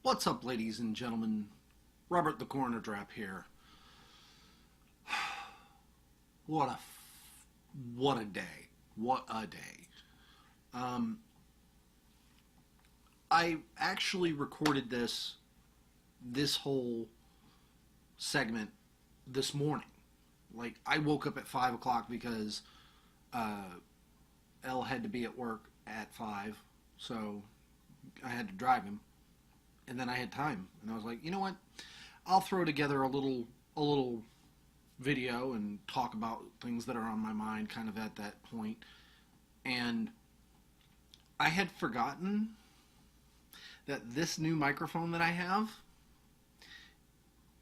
What's up, ladies and gentlemen? Robert the Coroner Drapp here. What a day. What a day. I actually recorded this whole segment this morning. Like, I woke up at 5 o'clock because Elle had to be at work at 5, so I had to drive him. And then I had time, and I was like, you know what? I'll throw together a little video and talk about things that are on my mind kind of at that point. And I had forgotten that this new microphone that I have,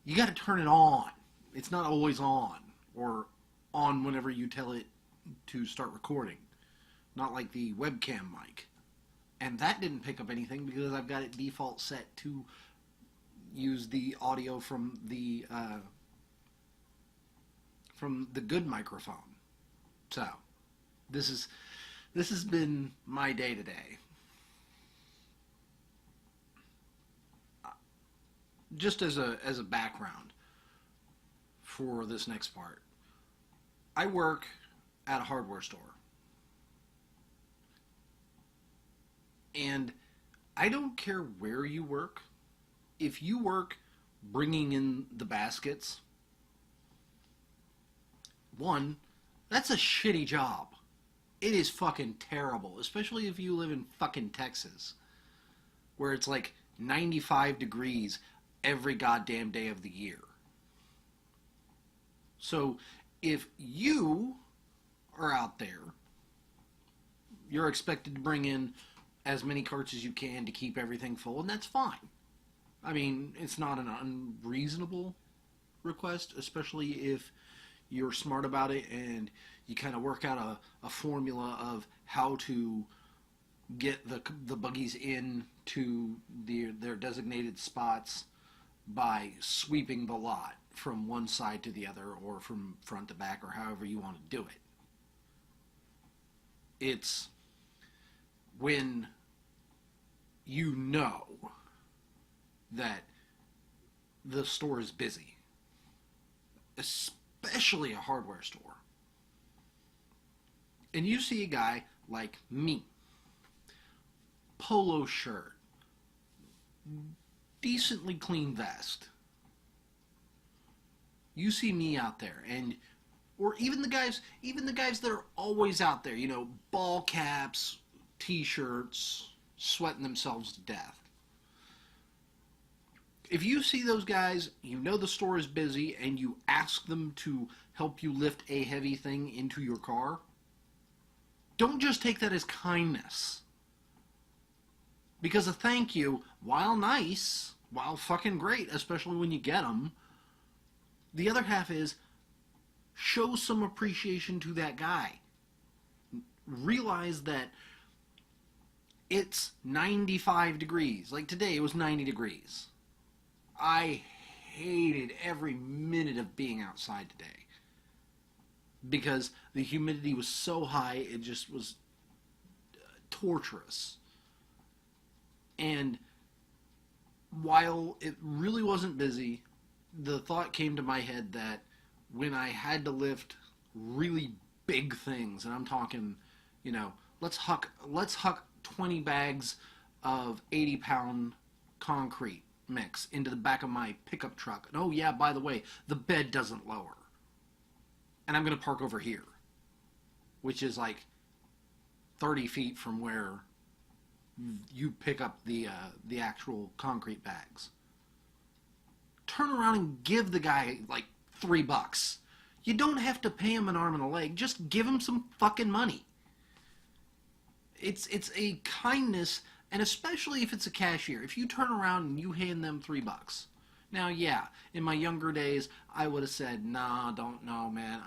you got to turn it on. It's not always on, or on whenever you tell it to start recording. Not like the webcam mic. And that didn't pick up anything because I've got it default set to use the audio from the good microphone. So this has been my day today. Just as a background for this next part, I work at a hardware store. And I don't care where you work. If you work bringing in the baskets, one, that's a shitty job. It is fucking terrible, especially if you live in fucking Texas, where it's like 95 degrees every goddamn day of the year. So if you are out there, you're expected to bring in as many carts as you can to keep everything full, and that's fine. I mean, it's not an unreasonable request, especially if you're smart about it and you kind of work out a formula of how to get the buggies in to their designated spots by sweeping the lot from one side to the other, or from front to back, or however you want to do it. It's when you know that the store is busy, especially a hardware store, and you see a guy like me, polo shirt, decently clean vest. You see me out there, or even the guys that are always out there, ball caps, t-shirts, sweating themselves to death. If you see those guys, you know the store is busy, and you ask them to help you lift a heavy thing into your car, don't just take that as kindness. Because a thank you, while nice, while fucking great, especially when you get them, the other half is show some appreciation to that guy. Realize that it's 95 degrees. Like today, it was 90 degrees. I hated every minute of being outside today because the humidity was so high, it just was torturous. And while it really wasn't busy, the thought came to my head that when I had to lift really big things, and I'm talking, let's huck 20 bags of 80-pound concrete mix into the back of my pickup truck. And oh yeah, by the way, the bed doesn't lower. And I'm going to park over here, which is like 30 feet from where you pick up the actual concrete bags. Turn around and give the guy like $3. You don't have to pay him an arm and a leg. Just give him some fucking money. It's a kindness, and especially if it's a cashier. If you turn around and you hand them $3. Now, yeah, in my younger days, I would have said, nah, don't know, man.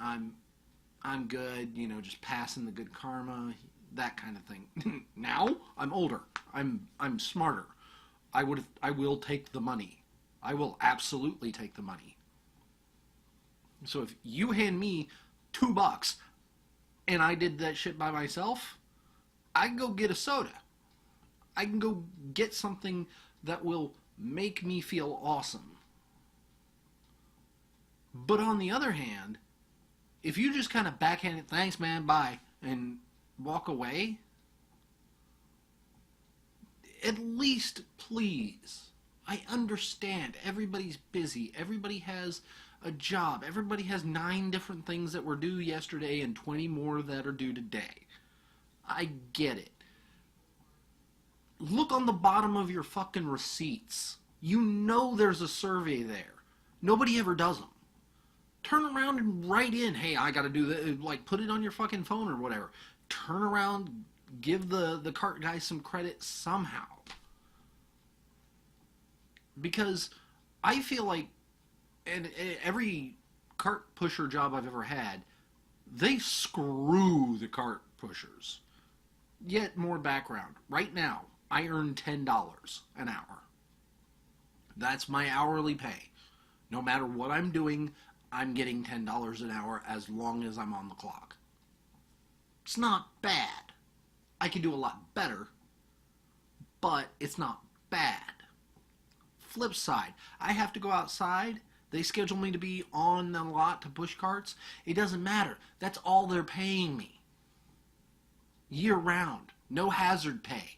I'm good. Just passing the good karma, that kind of thing. Now, I'm older. I'm smarter. I will take the money. I will absolutely take the money. So if you hand me $2 and I did that shit by myself, I can go get a soda. I can go get something that will make me feel awesome. But on the other hand, if you just kind of backhand it, thanks man, bye, and walk away, at least please, I understand everybody's busy, everybody has a job, everybody has 9 different things that were due yesterday and 20 more that are due today. I get it. Look on the bottom of your fucking receipts. You know there's a survey there. Nobody ever does them. Turn around and write in, hey, I gotta do that, like put it on your fucking phone or whatever. Turn around, give the cart guy some credit somehow. Because I feel like, and every cart pusher job I've ever had, they screw the cart pushers. Yet more background. Right now, I earn $10 an hour. That's my hourly pay. No matter what I'm doing, I'm getting $10 an hour as long as I'm on the clock. It's not bad. I can do a lot better, but it's not bad. Flip side, I have to go outside. They schedule me to be on the lot to push carts. It doesn't matter. That's all they're paying me. Year round. No hazard pay.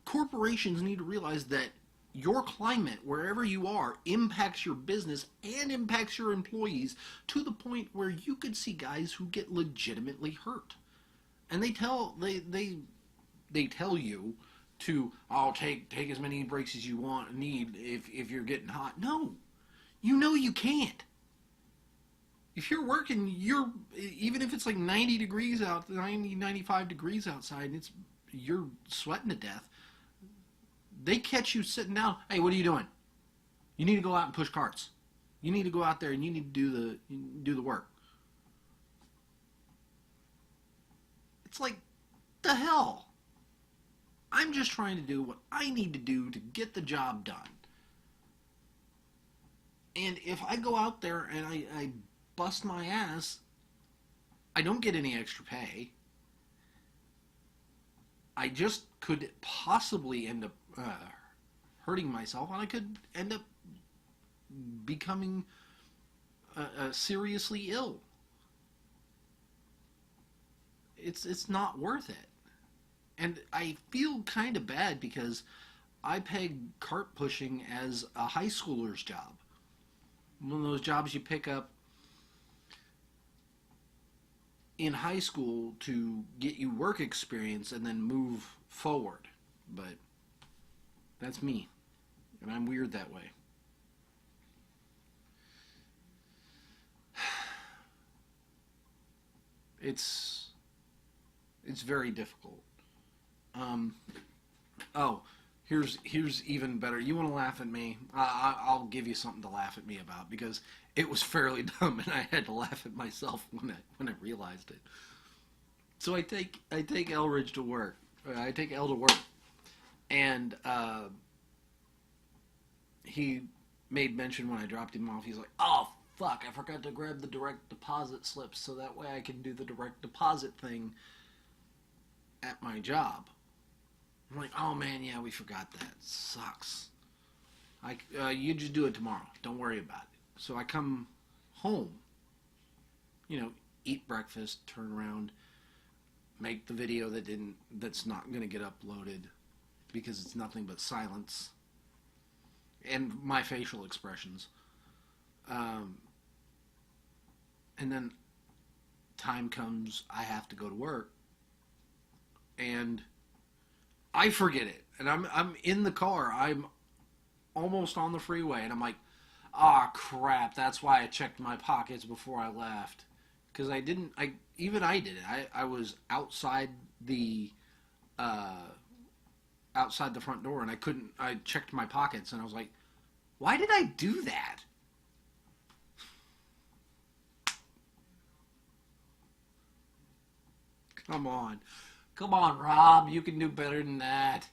Corporations need to realize that your climate, wherever you are, impacts your business and impacts your employees to the point where you could see guys who get legitimately hurt. And they tell you to, oh, take as many breaks as you need if you're getting hot. No. You know you can't. If you're working, even if it's like 90 degrees out, 90, 95 degrees outside, and you're sweating to death, they catch you sitting down. Hey, what are you doing? You need to go out and push carts. You need to go out there and you need to do the work. It's like, the hell? I'm just trying to do what I need to do to get the job done. And if I go out there and I bust my ass, I don't get any extra pay. I just could possibly end up hurting myself, and I could end up becoming seriously ill. It's not worth it. And I feel kind of bad because I peg cart pushing as a high schooler's job. One of those jobs you pick up in high school to get you work experience and then move forward. But that's me. And I'm weird that way. It's very difficult. Here's even better. You want to laugh at me? I'll give you something to laugh at me about because it was fairly dumb, and I had to laugh at myself when I realized it. So I take Elridge to work. I take El to work, and he made mention when I dropped him off. He's like, "Oh fuck, I forgot to grab the direct deposit slips so that way I can do the direct deposit thing at my job." I'm like, "Oh man, yeah, we forgot that. Sucks. You just do it tomorrow. Don't worry about it." So I come home, eat breakfast, turn around, make the video that's not going to get uploaded because it's nothing but silence and my facial expressions. And then time comes, I have to go to work, and I forget it, and I'm in the car. I'm almost on the freeway, and I'm like, "Ah, crap! That's why I checked my pockets before I left, because I did it. I was outside the front door, and I checked my pockets, and I was like, why did I do that? Come on, Rob, you can do better than that."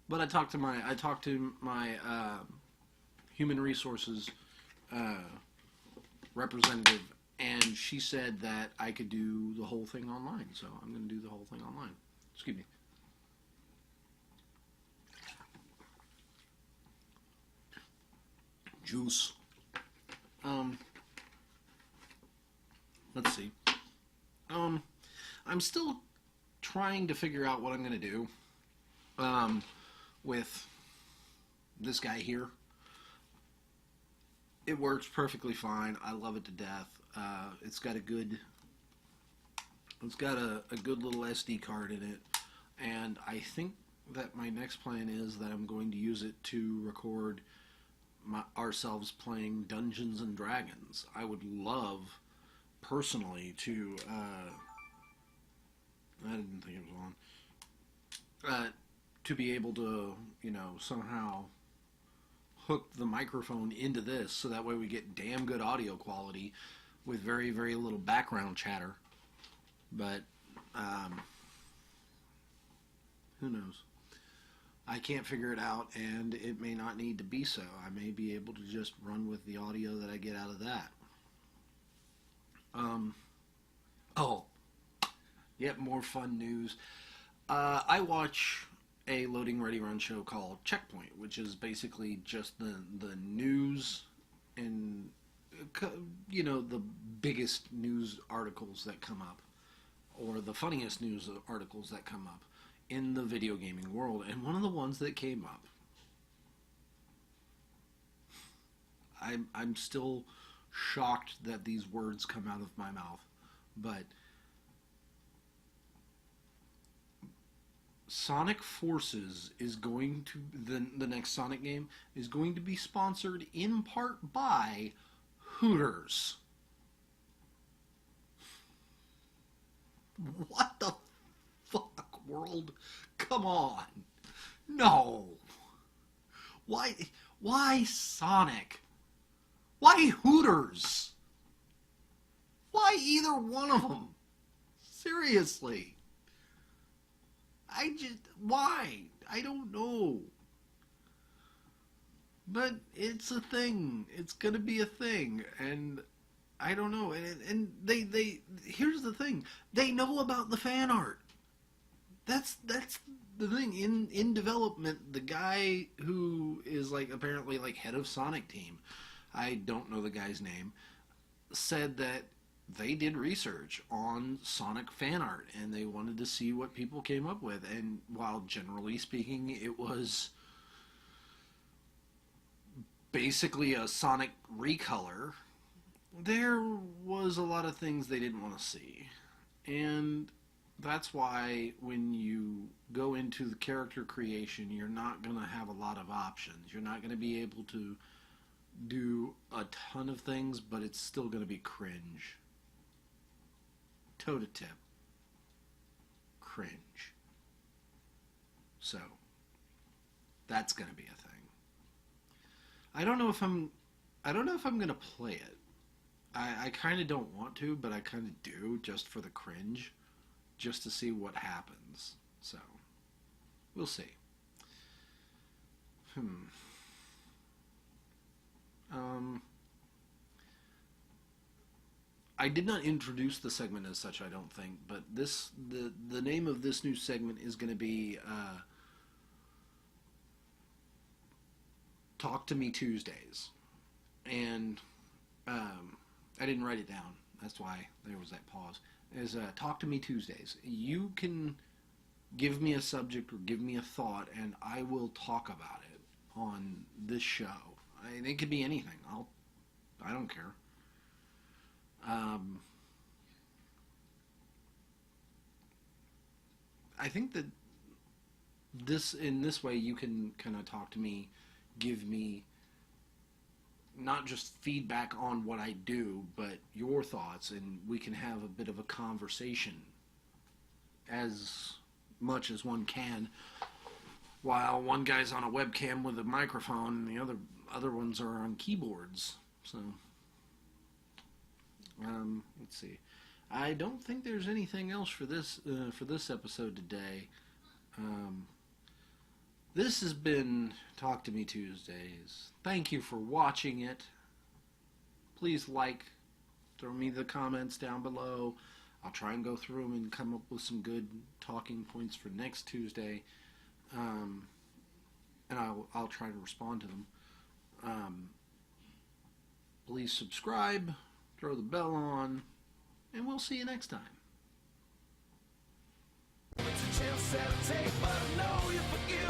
But I talked to my human resources representative, and she said that I could do the whole thing online, so I'm going to do the whole thing online. Excuse me. Juice. Let's see. I'm still trying to figure out what I'm going to do with this guy here. It works perfectly fine. I love it to death. It's got a good little SD card in it, and I think that my next plan is that I'm going to use it to record ourselves playing Dungeons and Dragons. I would love, personally, to I didn't think it was on. To be able to, somehow hook the microphone into this, so that way we get damn good audio quality with very, very little background chatter. But who knows? I can't figure it out, and it may not need to be so. I may be able to just run with the audio that I get out of that. Yep, more fun news. I watch a loading ready run show called Checkpoint, which is basically just the news and the biggest news articles that come up, or the funniest news articles that come up in the video gaming world. And one of the ones that came up, I'm still shocked that these words come out of my mouth, but Sonic Forces is going to, the next Sonic game is going to be sponsored in part by Hooters. What the fuck, world? Come on. No. Why Sonic? Why Hooters? Why either one of them? Seriously. Why? I don't know. But it's a thing. It's gonna be a thing, and I don't know. And they here's the thing. They know about the fan art. That's the thing. In development, the guy who is apparently head of Sonic team, I don't know the guy's name, said that they did research on Sonic fan art, and they wanted to see what people came up with. And while generally speaking it was basically a Sonic recolor, there was a lot of things they didn't want to see. And that's why when you go into the character creation, you're not going to have a lot of options. You're not going to be able to do a ton of things, but it's still going to be cringe. Toe to tip. Cringe. So, that's going to be a thing. I don't know if I'm going to play it. I kind of don't want to, but I kind of do, just for the cringe, just to see what happens. So, we'll see. I did not introduce the segment as such, I don't think, but the name of this new segment is going to be Talk to Me Tuesdays. And I didn't write it down. That's why there was that pause. Is Talk to Me Tuesdays. You can give me a subject or give me a thought, and I will talk about it on this show. It could be anything. I don't care. I think that in this way you can kind of talk to me, give me not just feedback on what I do, but your thoughts, and we can have a bit of a conversation as much as one can, while one guy's on a webcam with a microphone and the other ones are on keyboards. So let's see. I don't think there's anything else for this episode today. This has been Talk to Me Tuesdays. Thank you for watching it. Please like, throw me the comments down below. I'll try and go through them and come up with some good talking points for next Tuesday. And I'll try to respond to them. Please subscribe, throw the bell on, and we'll see you next time. It's a chance I'll take, but I know you forget.